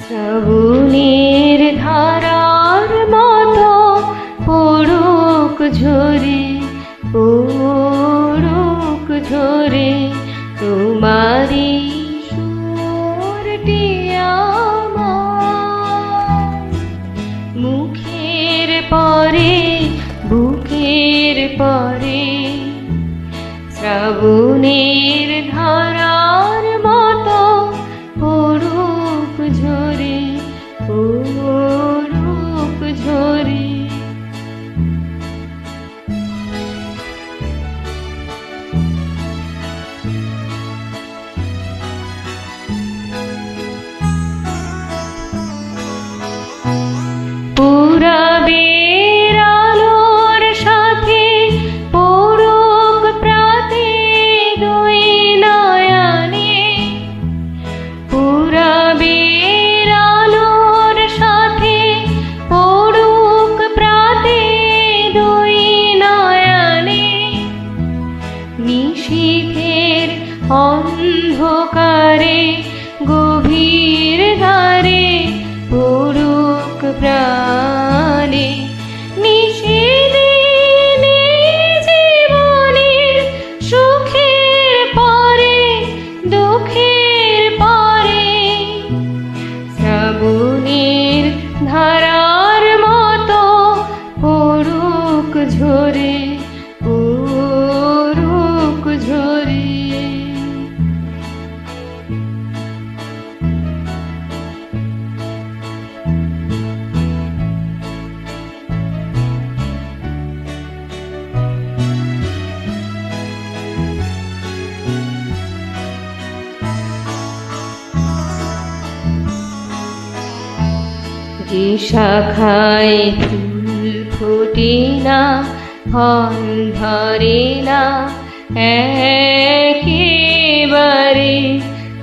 শ্রাবণের ধারার মতো পড়ুক ঝরে, পড়ুক ঝরে তোমারি সুরটি আমার। মুখের পরে বুকের পরে শ্রাবণের ধারার মতো পড়ুক ঝরে, পড়ুক ঝরে। পুরাবের আলোর সাথে পড়ুক প্রাতে দুই নয়নে, পুরাবের আলোর সাথে পড়ুক প্রাতে দুই নয়নে। নিশীথের অন্ধকারে গভীর ধারে পড়ুক প্রাণে। নিষেদিনে জীবনের সুখের পরে দুঃখের পরে শ্রাবণের ধারার মতো পড়ুক ঝরে, পড়ুক ঝরে। যে শাখায় ফুল ফোটে না, ফল ধরে না একেবারে,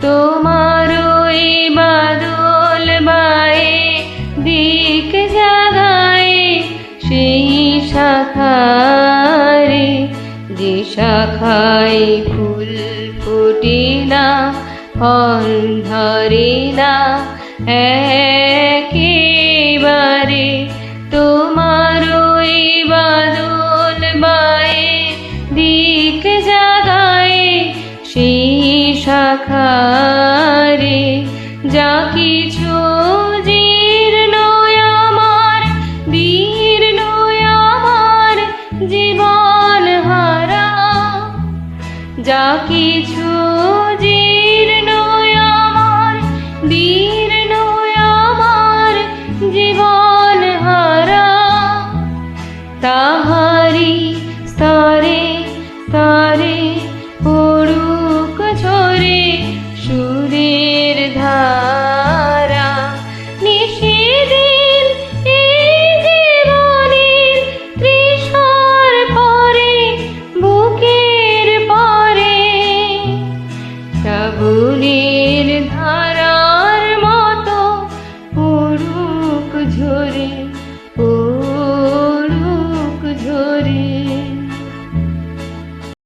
তোমার ওই বাদল বায়ে দিক জাগায় সেই শাখারে। যে শাখায় ফুল ফোটে না, ফল ধরে না একেবারে, তোমার ওই বাদল বায়ে দিক জাগায় সেই শাখারে। যা কিছু জীর্ণ আমার, দীর্ণ আমার জীবন হারা, যা কিছু জীর্ণ আমার, দীর্ণ আমার জীবন হারা, তাহারি স্তরে স্তরে